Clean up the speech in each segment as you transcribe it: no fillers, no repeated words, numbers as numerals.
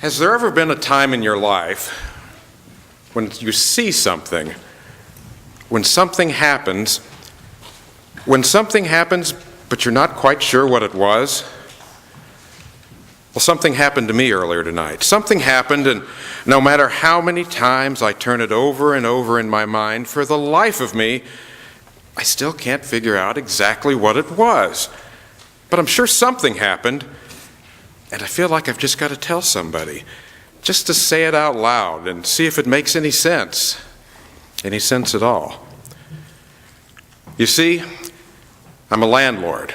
Has there ever been a time in your life when you see something, when something happens, but you're not quite sure what it was? Well, something happened to me earlier tonight. Something happened, and no matter how many times I turn it over and over in my mind, for the life of me, I still can't figure out exactly what it was. But I'm sure something happened, and I feel like I've just got to tell somebody, just to say it out loud and see if it makes any sense at all. You see, I'm a landlord.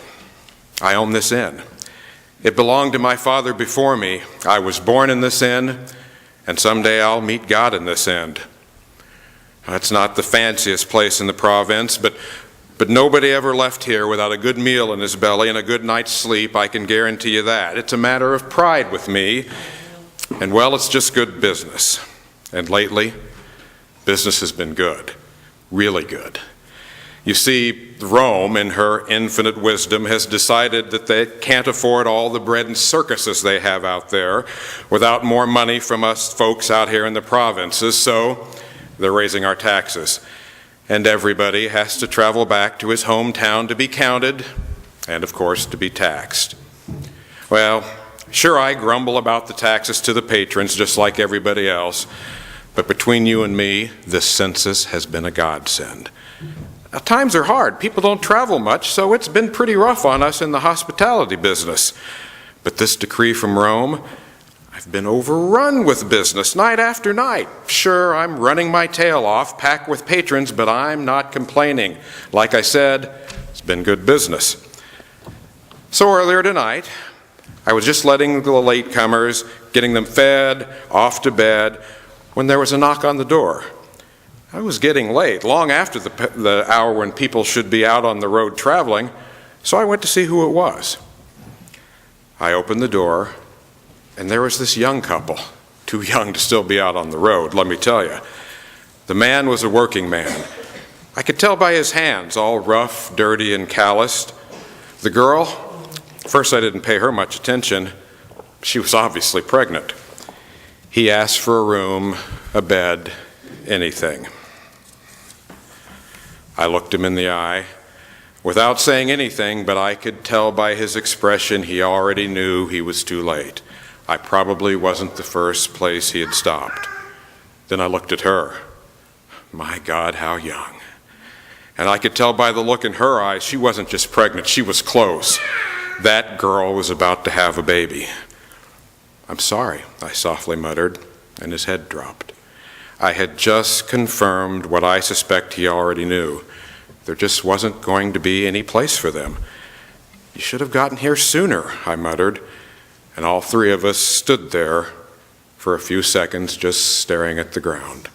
I own this inn. It belonged to my father before me. I was born in this inn, and someday I'll meet God in this inn. It's not the fanciest place in the province, but nobody ever left here without a good meal in his belly and a good night's sleep, I can guarantee you that. It's a matter of pride with me, and well, it's just good business. And lately, business has been good, really good. You see, Rome, in her infinite wisdom, has decided that they can't afford all the bread and circuses they have out there without more money from us folks out here in the provinces, so they're raising our taxes. And everybody has to travel back to his hometown to be counted and, of course, to be taxed. Well, sure, I grumble about the taxes to the patrons just like everybody else, but between you and me, this census has been a godsend. Now, times are hard. People don't travel much, so it's been pretty rough on us in the hospitality business. But this decree from Rome, I've been overrun with business night after night. Sure, I'm running my tail off, packed with patrons, but I'm not complaining. Like I said, it's been good business. So earlier tonight, I was just letting the latecomers, getting them fed, off to bed, when there was a knock on the door. I was getting late, long after the hour when people should be out on the road traveling, so I went to see who it was. I opened the door, and there was this young couple, too young to still be out on the road, let me tell you. The man was a working man. I could tell by his hands, all rough, dirty, and calloused. The girl, first I didn't pay her much attention. She was obviously pregnant. He asked for a room, a bed, anything. I looked him in the eye, without saying anything, but I could tell by his expression he already knew he was too late. I probably wasn't the first place he had stopped. Then I looked at her. My God, how young. And I could tell by the look in her eyes she wasn't just pregnant, she was close. That girl was about to have a baby. I'm sorry, I softly muttered, and his head dropped. I had just confirmed what I suspect he already knew. There just wasn't going to be any place for them. You should have gotten here sooner, I muttered, and all three of us stood there for a few seconds just staring at the ground.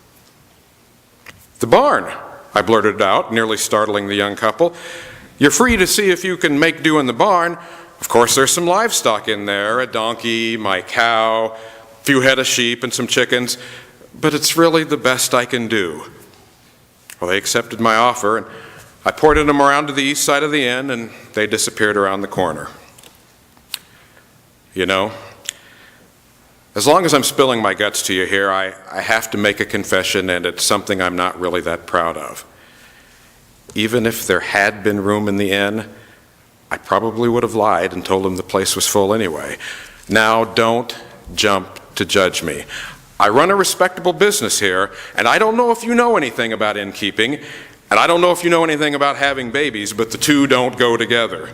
The barn, I blurted out, nearly startling the young couple. You're free to see if you can make do in the barn. Of course, there's some livestock in there, a donkey, my cow, a few head of sheep and some chickens, but it's really the best I can do. Well, they accepted my offer, and I ported them around to the east side of the inn, and they disappeared around the corner. You know, as long as I'm spilling my guts to you here, I have to make a confession, and it's something I'm not really that proud of. Even if there had been room in the inn, I probably would have lied and told them the place was full anyway. Now, don't jump to judge me. I run a respectable business here, and I don't know if you know anything about innkeeping, and I don't know if you know anything about having babies, but the two don't go together.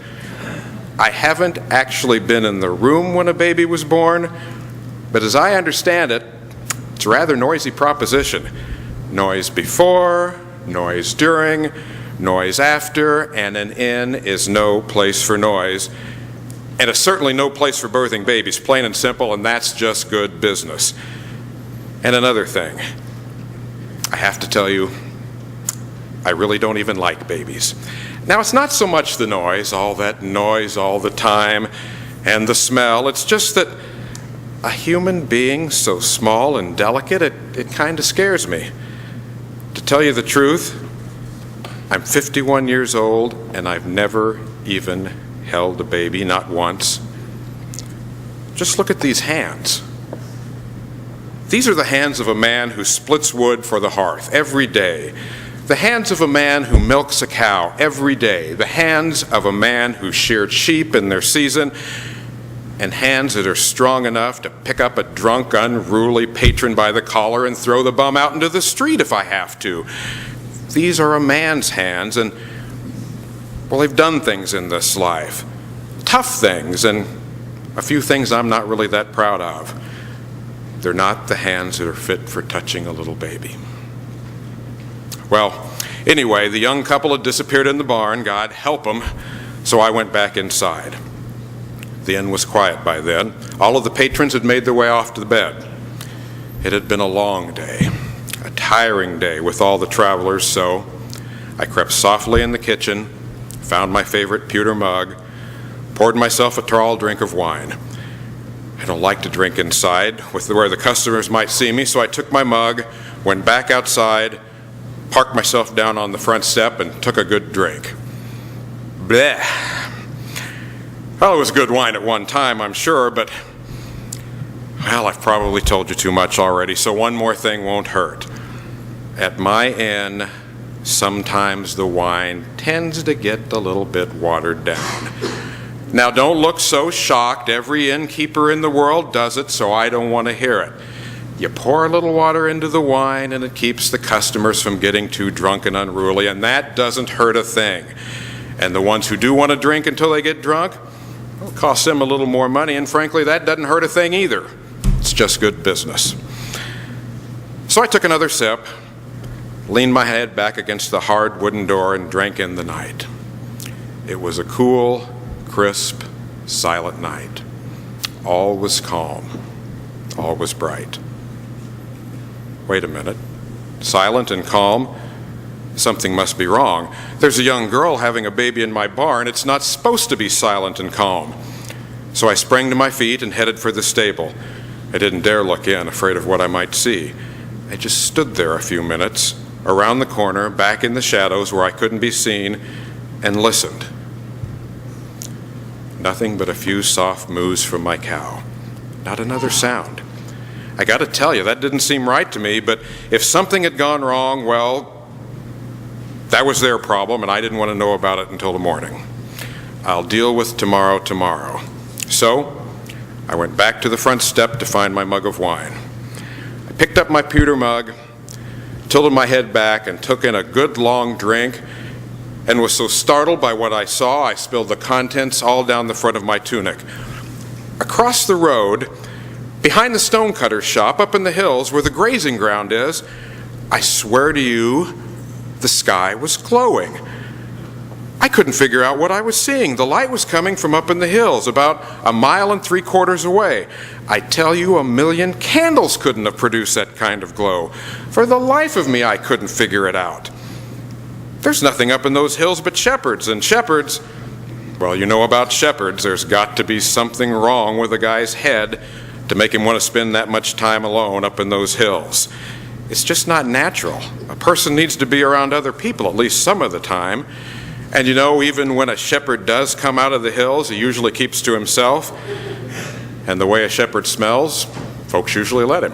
I haven't actually been in the room when a baby was born, but as I understand it, it's a rather noisy proposition. Noise before, noise during, noise after, and an inn is no place for noise. And it's certainly no place for birthing babies, plain and simple, and that's just good business. And another thing, I have to tell you, I really don't even like babies. Now, it's not so much the noise, all that noise all the time, and the smell. It's just that a human being so small and delicate, it kind of scares me. To tell you the truth, I'm 51 years old, and I've never even held a baby, not once. Just look at these hands. These are the hands of a man who splits wood for the hearth every day. The hands of a man who milks a cow every day. The hands of a man who sheared sheep in their season. And hands that are strong enough to pick up a drunk, unruly patron by the collar and throw the bum out into the street if I have to. These are a man's hands, and, well, they've done things in this life. Tough things, and a few things I'm not really that proud of. They're not the hands that are fit for touching a little baby. Well, anyway, the young couple had disappeared in the barn, God help them, so I went back inside. The inn was quiet by then. All of the patrons had made their way off to the bed. It had been a long day, a tiring day with all the travelers, so I crept softly in the kitchen, found my favorite pewter mug, poured myself a tall drink of wine. I don't like to drink inside where the customers might see me, so I took my mug, went back outside, parked myself down on the front step, and took a good drink. Bleh. Well, it was good wine at one time, I'm sure, but, well, I've probably told you too much already, so one more thing won't hurt. At my inn, sometimes the wine tends to get a little bit watered down. Now, don't look so shocked. Every innkeeper in the world does it, so I don't want to hear it. You pour a little water into the wine, and it keeps the customers from getting too drunk and unruly, and that doesn't hurt a thing. And the ones who do want to drink until they get drunk, well, it costs them a little more money, and frankly, that doesn't hurt a thing either. It's just good business. So I took another sip, leaned my head back against the hard wooden door, and drank in the night. It was a cool, crisp, silent night. All was calm. All was bright. Wait a minute. Silent and calm? Something must be wrong. There's a young girl having a baby in my barn. It's not supposed to be silent and calm. So I sprang to my feet and headed for the stable. I didn't dare look in, afraid of what I might see. I just stood there a few minutes, around the corner, back in the shadows where I couldn't be seen, and listened. Nothing but a few soft moos from my cow. Not another sound. I got to tell you, that didn't seem right to me, but if something had gone wrong, well, that was their problem, and I didn't want to know about it until the morning. I'll deal with tomorrow. So, I went back to the front step to find my mug of wine. I picked up my pewter mug, tilted my head back, and took in a good long drink, and was so startled by what I saw, I spilled the contents all down the front of my tunic. Across the road, behind the stonecutter's shop up in the hills where the grazing ground is, I swear to you, the sky was glowing. I couldn't figure out what I was seeing. The light was coming from up in the hills, about 1.75 miles away. I tell you, 1,000,000 candles couldn't have produced that kind of glow. For the life of me, I couldn't figure it out. There's nothing up in those hills but shepherds, and shepherds, well, you know about shepherds. There's got to be something wrong with a guy's head to make him want to spend that much time alone up in those hills. It's just not natural. A person needs to be around other people at least some of the time. And you know, even when a shepherd does come out of the hills, he usually keeps to himself. And the way a shepherd smells, folks usually let him.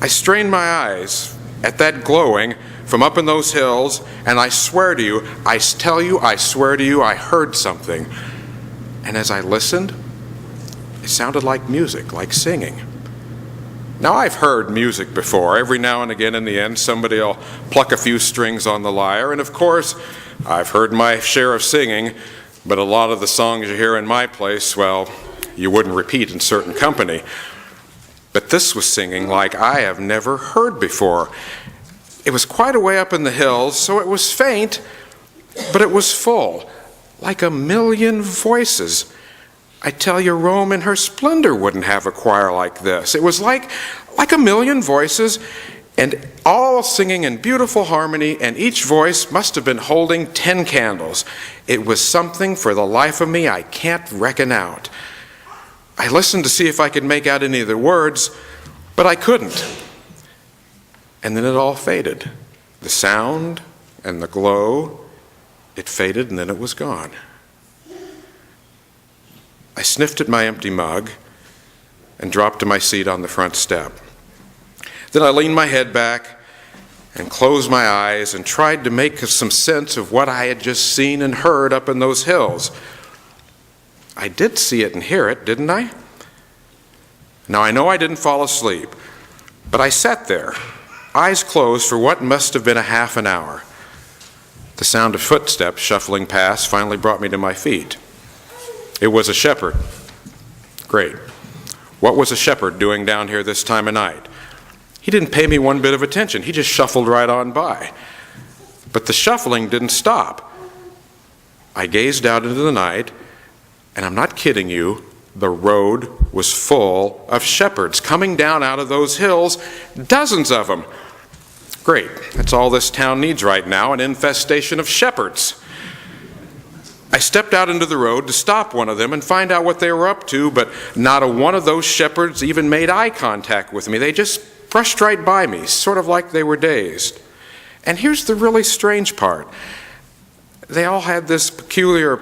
I strained my eyes at that glowing from up in those hills, and I swear to you, I swear to you, I heard something. And as I listened, it sounded like music, like singing. Now, I've heard music before. Every now and again in the end, somebody will pluck a few strings on the lyre. And of course, I've heard my share of singing, but a lot of the songs you hear in my place, well, you wouldn't repeat in certain company. But this was singing like I have never heard before. It was quite a way up in the hills, so it was faint, but it was full, like 1,000,000 voices. I tell you, Rome in her splendor wouldn't have a choir like this. It was like 1,000,000 voices, and all singing in beautiful harmony, and each voice must have been holding 10 candles. It was something for the life of me I can't reckon out. I listened to see if I could make out any of the words, but I couldn't. And then it all faded. The sound and the glow, it faded, and then it was gone. I sniffed at my empty mug, and dropped to my seat on the front step. Then I leaned my head back and closed my eyes and tried to make some sense of what I had just seen and heard up in those hills. I did see it and hear it, didn't I? Now, I know I didn't fall asleep, but I sat there, eyes closed, for what must have been a half an hour. The sound of footsteps shuffling past finally brought me to my feet. It was a shepherd. Great. What was a shepherd doing down here this time of night? He didn't pay me one bit of attention. He just shuffled right on by. But the shuffling didn't stop. I gazed out into the night, and I'm not kidding you, the road was full of shepherds coming down out of those hills, dozens of them. Great, that's all this town needs right now, an infestation of shepherds. I stepped out into the road to stop one of them and find out what they were up to, but not a one of those shepherds even made eye contact with me. They just brushed right by me, sort of like they were dazed. And here's the really strange part. They all had this peculiar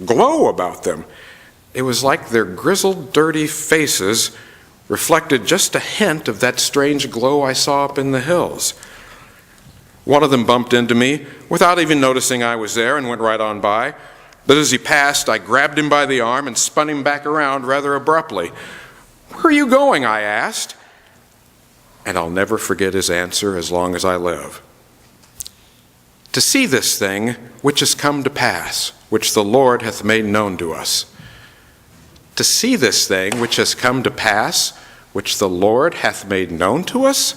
glow about them. It was like their grizzled, dirty faces reflected just a hint of that strange glow I saw up in the hills. One of them bumped into me without even noticing I was there and went right on by. But as he passed, I grabbed him by the arm and spun him back around rather abruptly. "Where are you going?" I asked. And I'll never forget his answer as long as I live. "To see this thing which is come to pass, which the Lord hath made known to us." To see this thing which has come to pass, which the Lord hath made known to us?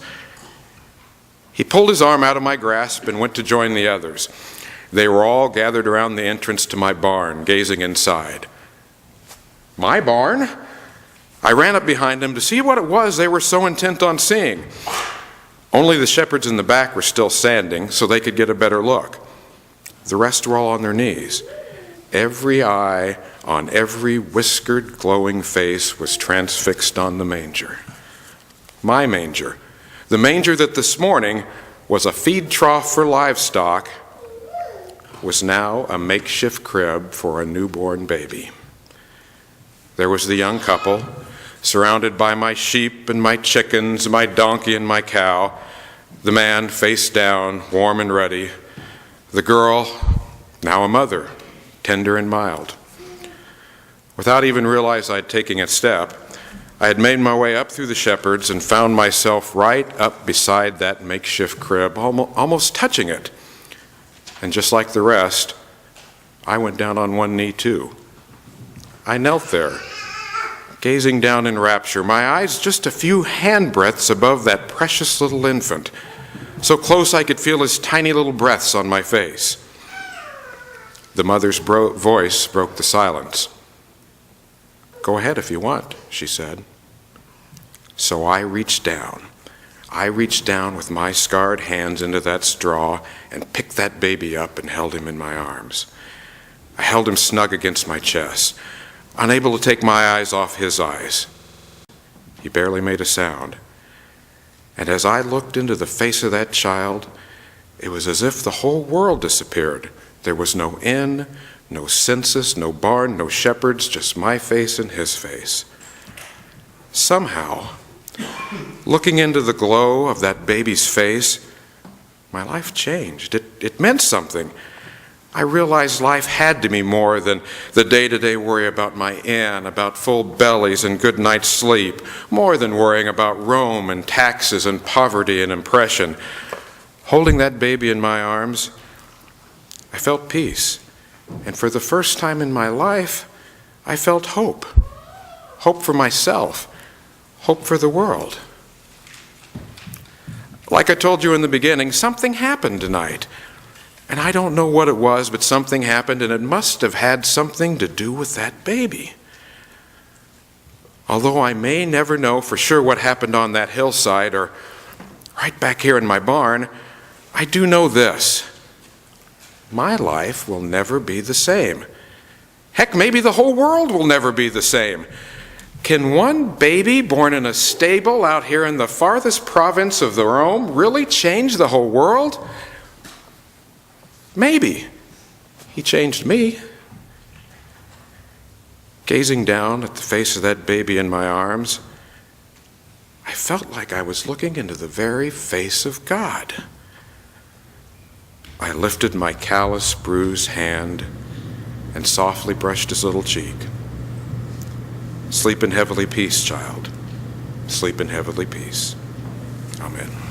He pulled his arm out of my grasp and went to join the others. They were all gathered around the entrance to my barn, gazing inside. My barn? I ran up behind them to see what it was they were so intent on seeing. Only the shepherds in the back were still standing, so they could get a better look. The rest were all on their knees. Every eye on every whiskered, glowing face was transfixed on the manger. My manger. The manger that this morning was a feed trough for livestock was now a makeshift crib for a newborn baby. There was the young couple, surrounded by my sheep and my chickens, my donkey and my cow. The man face down, warm and ready. The girl, now a mother, tender and mild. Without even realizing I'd taken a step, I had made my way up through the shepherds and found myself right up beside that makeshift crib, almost touching it. And just like the rest, I went down on one knee too. I knelt there, gazing down in rapture, my eyes just a few handbreadths above that precious little infant, so close I could feel his tiny little breaths on my face. The mother's voice broke the silence. "Go ahead if you want," she said. So I reached down. I reached down with my scarred hands into that straw and picked that baby up and held him in my arms. I held him snug against my chest, unable to take my eyes off his eyes. He barely made a sound. And as I looked into the face of that child, it was as if the whole world disappeared. There was no inn, no census, no barn, no shepherds, just my face and his face. Somehow, looking into the glow of that baby's face, my life changed. It meant something. I realized life had to be more than the day-to-day worry about my inn, about full bellies and good night's sleep, more than worrying about Rome and taxes and poverty and oppression. Holding that baby in my arms, I felt peace. And for the first time in my life, I felt hope. Hope for myself. Hope for the world. Like I told you in the beginning, something happened tonight. And I don't know what it was, but something happened, and it must have had something to do with that baby. Although I may never know for sure what happened on that hillside or right back here in my barn, I do know this. My life will never be the same. Heck, maybe the whole world will never be the same. Can one baby born in a stable out here in the farthest province of the Rome really change the whole world? Maybe. He changed me. Gazing down at the face of that baby in my arms, I felt like I was looking into the very face of God. I lifted my callous, bruised hand and softly brushed his little cheek. Sleep in heavenly peace, child. Sleep in heavenly peace. Amen.